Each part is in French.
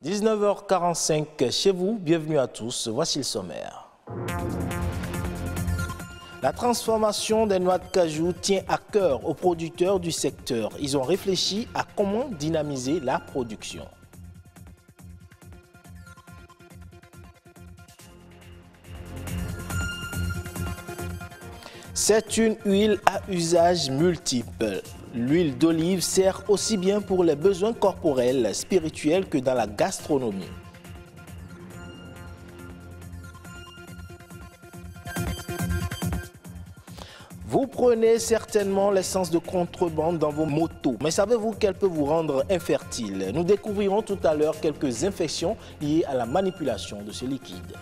19h45 chez vous, bienvenue à tous, voici le sommaire. La transformation des noix de cajou tient à cœur aux producteurs du secteur. Ils ont réfléchi à comment dynamiser la production. C'est une huile à usage multiple. L'huile d'olive sert aussi bien pour les besoins corporels, spirituels que dans la gastronomie. Vous prenez certainement l'essence de contrebande dans vos motos, mais savez-vous qu'elle peut vous rendre infertile? Nous découvrirons tout à l'heure quelques infections liées à la manipulation de ce liquide.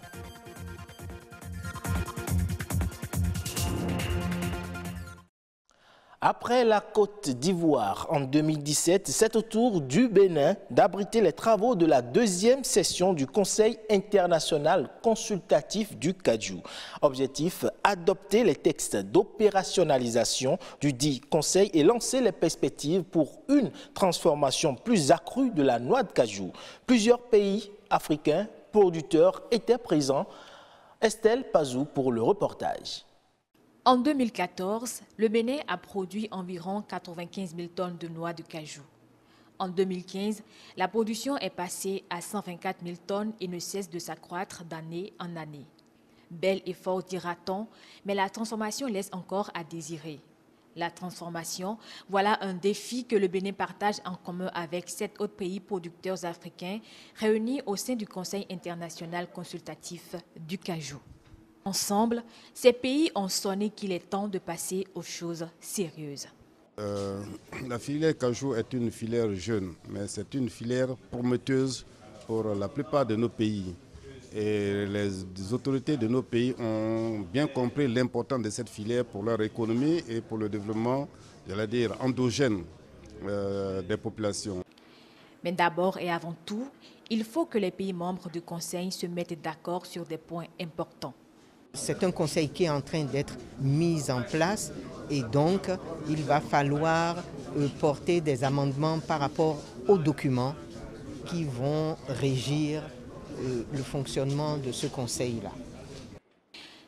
Après la Côte d'Ivoire en 2017, c'est au tour du Bénin d'abriter les travaux de la deuxième session du Conseil international consultatif du cajou. Objectif, adopter les textes d'opérationnalisation du dit Conseil et lancer les perspectives pour une transformation plus accrue de la noix de cajou. Plusieurs pays africains producteurs étaient présents. Estelle Pazou pour le reportage. En 2014, le Bénin a produit environ 95 000 tonnes de noix de cajou. En 2015, la production est passée à 124 000 tonnes et ne cesse de s'accroître d'année en année. Bel effort, dira-t-on, mais la transformation laisse encore à désirer. La transformation, voilà un défi que le Bénin partage en commun avec 7 autres pays producteurs africains réunis au sein du Conseil international consultatif du cajou. Ensemble, ces pays ont sonné qu'il est temps de passer aux choses sérieuses. La filière cajou est une filière jeune, mais c'est une filière prometteuse pour la plupart de nos pays. Et les autorités de nos pays ont bien compris l'importance de cette filière pour leur économie et pour le développement, j'allais dire, endogène des populations. Mais d'abord et avant tout, il faut que les pays membres du Conseil se mettent d'accord sur des points importants. C'est un conseil qui est en train d'être mis en place et donc il va falloir porter des amendements par rapport aux documents qui vont régir le fonctionnement de ce conseil-là.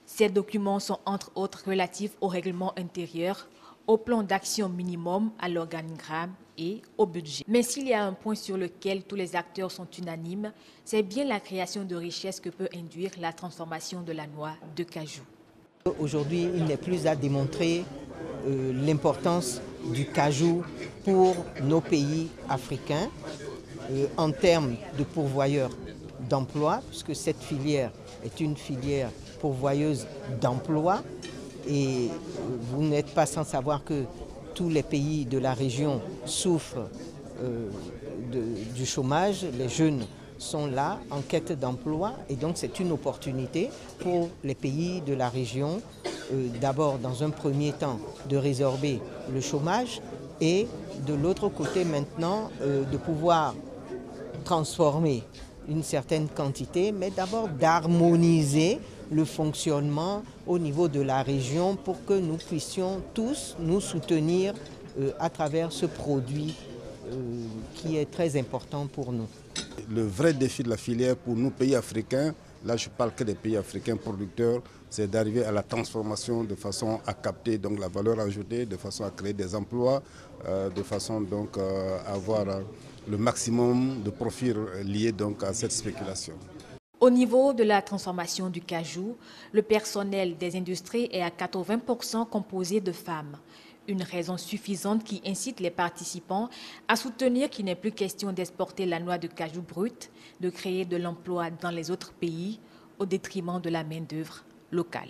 Ces documents sont entre autres relatifs au règlement intérieur, au plan d'action minimum, à l'organigramme et au budget. Mais s'il y a un point sur lequel tous les acteurs sont unanimes, c'est bien la création de richesses que peut induire la transformation de la noix de cajou. Aujourd'hui, il n'est plus à démontrer l'importance du cajou pour nos pays africains en termes de pourvoyeurs d'emplois, puisque cette filière est une filière pourvoyeuse d'emplois. Et vous n'êtes pas sans savoir que tous les pays de la région souffrent du chômage. Les jeunes sont là en quête d'emploi et donc c'est une opportunité pour les pays de la région, d'abord dans un premier temps de résorber le chômage et de l'autre côté maintenant de pouvoir transformer une certaine quantité, mais d'abord d'harmoniser le fonctionnement au niveau de la région pour que nous puissions tous nous soutenir à travers ce produit qui est très important pour nous. Le vrai défi de la filière pour nous pays africains, là je parle que des pays africains producteurs, c'est d'arriver à la transformation de façon à capter donc la valeur ajoutée, de façon à créer des emplois, de façon donc à avoir le maximum de profits liés donc à cette spéculation. Au niveau de la transformation du cajou, le personnel des industries est à 80% composé de femmes. Une raison suffisante qui incite les participants à soutenir qu'il n'est plus question d'exporter la noix de cajou brute, de créer de l'emploi dans les autres pays au détriment de la main-d'œuvre locale.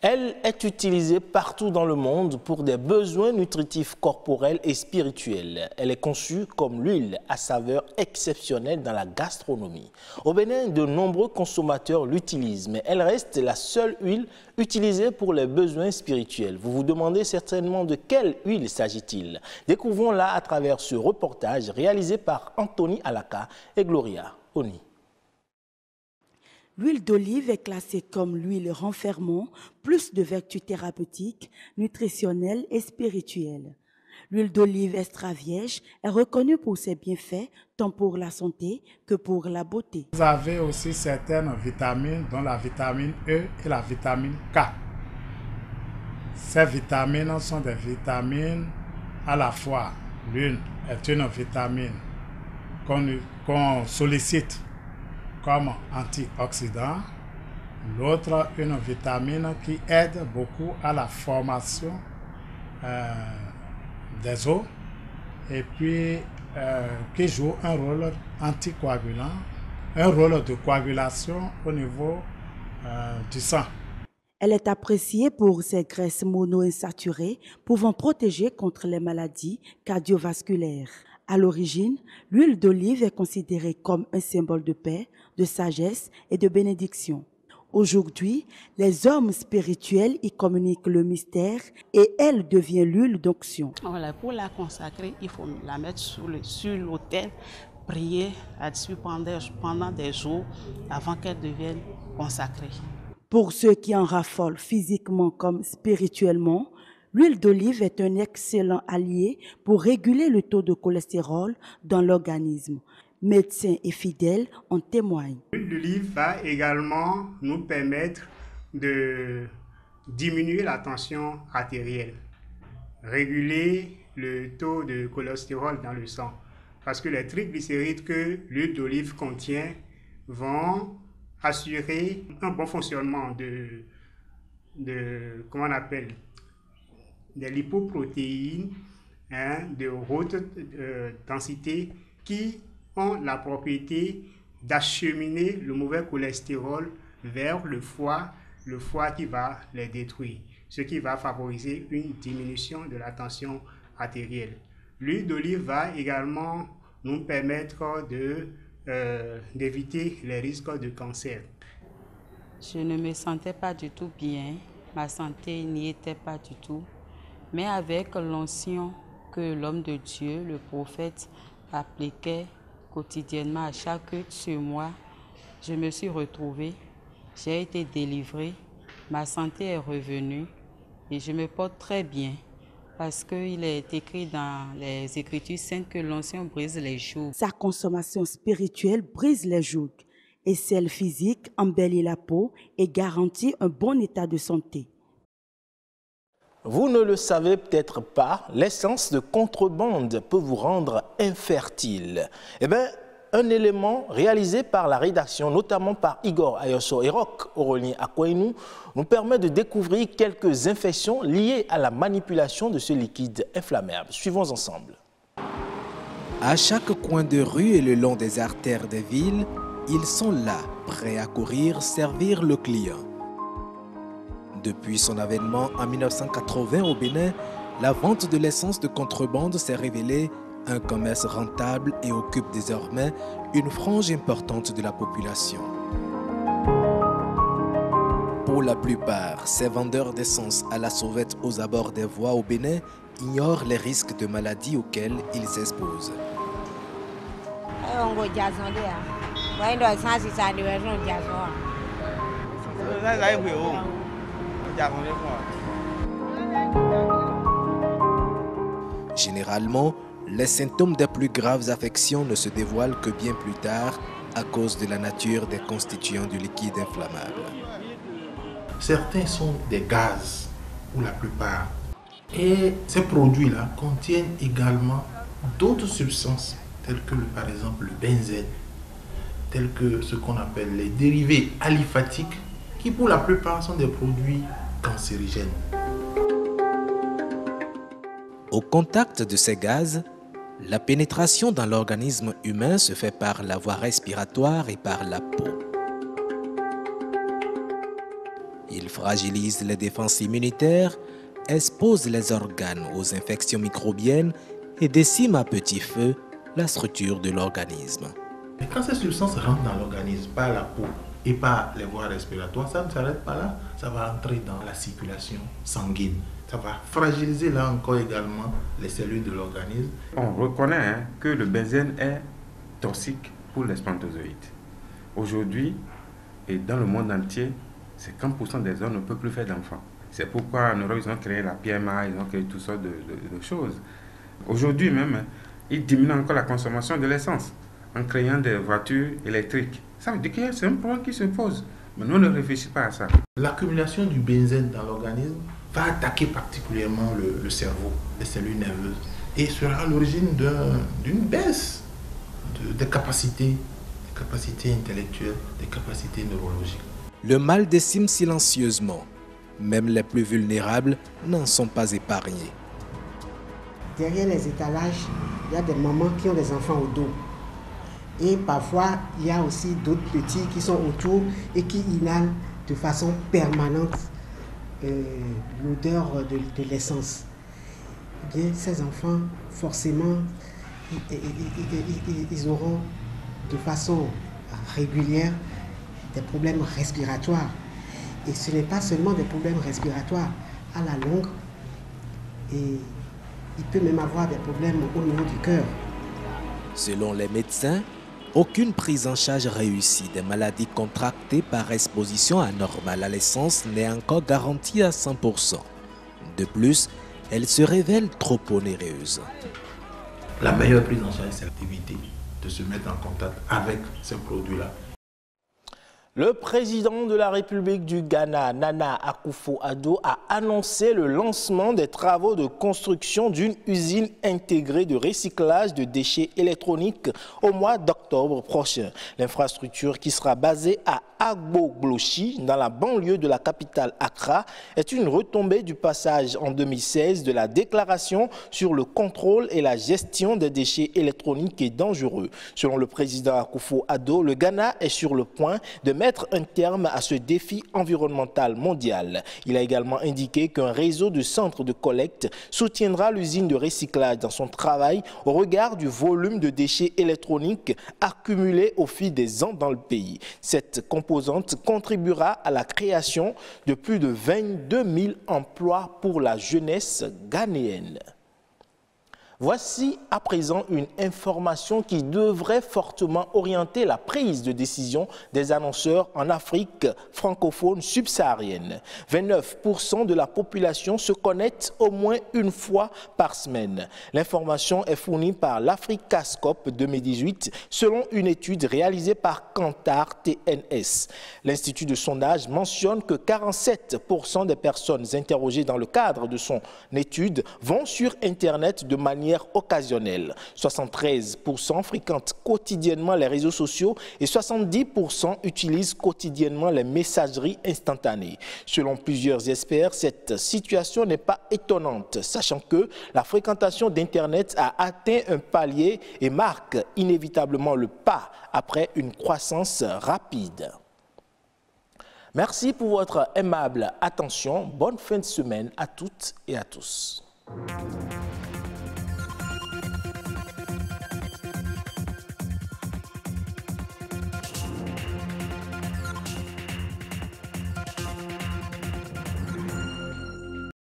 Elle est utilisée partout dans le monde pour des besoins nutritifs corporels et spirituels. Elle est conçue comme l'huile à saveur exceptionnelle dans la gastronomie. Au Bénin, de nombreux consommateurs l'utilisent, mais elle reste la seule huile utilisée pour les besoins spirituels. Vous vous demandez certainement de quelle huile s'agit-il? Découvrons-la à travers ce reportage réalisé par Anthony Alaka et Gloria Oni. L'huile d'olive est classée comme l'huile renfermant plus de vertus thérapeutiques, nutritionnelles et spirituelles. L'huile d'olive extra vierge est reconnue pour ses bienfaits tant pour la santé que pour la beauté. Vous avez aussi certaines vitamines, dont la vitamine E et la vitamine K. Ces vitamines sont des vitamines à la fois. L'une est une vitamine qu'on sollicite comme antioxydant. L'autre, une vitamine qui aide beaucoup à la formation des os et puis qui joue un rôle anticoagulant, un rôle de coagulation au niveau du sang. Elle est appréciée pour ses graisses monoinsaturées pouvant protéger contre les maladies cardiovasculaires. À l'origine, l'huile d'olive est considérée comme un symbole de paix, de sagesse et de bénédiction. Aujourd'hui, les hommes spirituels y communiquent le mystère et elle devient l'huile d'onction. Voilà, pour la consacrer, il faut la mettre sur l'autel, prier là-dessus pendant des jours avant qu'elle devienne consacrée. Pour ceux qui en raffolent physiquement comme spirituellement, l'huile d'olive est un excellent allié pour réguler le taux de cholestérol dans l'organisme. Médecins et fidèles en témoignent. L'huile d'olive va également nous permettre de diminuer la tension artérielle, réguler le taux de cholestérol dans le sang. Parce que les triglycérides que l'huile d'olive contient vont assurer un bon fonctionnement comment on appelle, des lipoprotéines de haute densité qui ont la propriété d'acheminer le mauvais cholestérol vers le foie qui va les détruire, ce qui va favoriser une diminution de la tension artérielle. L'huile d'olive va également nous permettre d'éviter les risques de cancer. Je ne me sentais pas du tout bien, ma santé n'y était pas du tout, mais avec l'onction que l'homme de Dieu, le prophète, appliquait quotidiennement à chaque mois, je me suis retrouvée, j'ai été délivrée, ma santé est revenue et je me porte très bien parce qu'il est écrit dans les Écritures saintes que l'onction brise les jougs. Sa consommation spirituelle brise les jougs et celle physique embellit la peau et garantit un bon état de santé. Vous ne le savez peut-être pas, l'essence de contrebande peut vous rendre infertile. Eh bien, un élément réalisé par la rédaction, notamment par Igor Ayoso et Roch Aurélien Akouainou, nous permet de découvrir quelques infections liées à la manipulation de ce liquide inflammable. Suivons ensemble. À chaque coin de rue et le long des artères des villes, ils sont là, prêts à courir, servir le client. Depuis son avènement en 1980 au Bénin, la vente de l'essence de contrebande s'est révélée un commerce rentable et occupe désormais une frange importante de la population. Pour la plupart, ces vendeurs d'essence à la sauvette aux abords des voies au Bénin ignorent les risques de maladies auxquels ils s'exposent. Généralement, les symptômes des plus graves affections ne se dévoilent que bien plus tard à cause de la nature des constituants du liquide inflammable. Certains sont des gaz, ou la plupart. Et ces produits-là contiennent également d'autres substances, telles que par exemple le benzène, tels que ce qu'on appelle les dérivés aliphatiques, qui pour la plupart sont des produits cancérigènes. Au contact de ces gaz, la pénétration dans l'organisme humain se fait par la voie respiratoire et par la peau. Ils fragilisent les défenses immunitaires, exposent les organes aux infections microbiennes et déciment à petit feu la structure de l'organisme. Mais quand ces substances rentrent dans l'organisme par la peau et par les voies respiratoires, ça ne s'arrête pas là, ça va entrer dans la circulation sanguine. Ça va fragiliser là encore également les cellules de l'organisme. On reconnaît que le benzène est toxique pour les spermatozoïdes. Aujourd'hui, et dans le monde entier, 50% des hommes ne peuvent plus faire d'enfants. C'est pourquoi en Europe, ils ont créé la PMA, ils ont créé toutes sortes de choses. Aujourd'hui même, ils diminuent encore la consommation de l'essence en créant des voitures électriques. Ça veut dire que c'est un problème qui se pose. Mais nous ne réfléchissons pas à ça. L'accumulation du benzène dans l'organisme va attaquer particulièrement le cerveau, les cellules nerveuses, et sera à l'origine d'une baisse des capacités intellectuelles, des capacités neurologiques. Le mal décime silencieusement. Même les plus vulnérables n'en sont pas épargnés. Derrière les étalages, il y a des mamans qui ont des enfants au dos. Et parfois, il y a aussi d'autres petits qui sont autour et qui inhalent de façon permanente l'odeur de l'essence. Bien, ces enfants, forcément, ils auront de façon régulière des problèmes respiratoires. Et ce n'est pas seulement des problèmes respiratoires. À la longue, et il peut même avoir des problèmes au niveau du cœur. Selon les médecins, aucune prise en charge réussie des maladies contractées par exposition anormale à l'essence n'est encore garantie à 100%. De plus, elle se révèle trop onéreuse. La meilleure prise en charge, c'est d'éviter de se mettre en contact avec ces produits-là. Le président de la République du Ghana, Nana Akufo-Addo, a annoncé le lancement des travaux de construction d'une usine intégrée de recyclage de déchets électroniques au mois d'octobre prochain. L'infrastructure, qui sera basée à Agbo-Glochi, dans la banlieue de la capitale Accra, est une retombée du passage en 2016 de la déclaration sur le contrôle et la gestion des déchets électroniques et dangereux. Selon le président Akufo-Addo, le Ghana est sur le point de mettre un terme à ce défi environnemental mondial. Il a également indiqué qu'un réseau de centres de collecte soutiendra l'usine de recyclage dans son travail au regard du volume de déchets électroniques accumulés au fil des ans dans le pays. Cette composante contribuera à la création de plus de 22 000 emplois pour la jeunesse ghanéenne. Voici à présent une information qui devrait fortement orienter la prise de décision des annonceurs en Afrique francophone subsaharienne. 29% de la population se connecte au moins une fois par semaine. L'information est fournie par l'Africascope 2018 selon une étude réalisée par Kantar TNS. L'Institut de sondage mentionne que 47% des personnes interrogées dans le cadre de son étude vont sur Internet de manière occasionnelle. 73% fréquentent quotidiennement les réseaux sociaux et 70% utilisent quotidiennement les messageries instantanées. Selon plusieurs experts, cette situation n'est pas étonnante, sachant que la fréquentation d'Internet a atteint un palier et marque inévitablement le pas après une croissance rapide. Merci pour votre aimable attention. Bonne fin de semaine à toutes et à tous.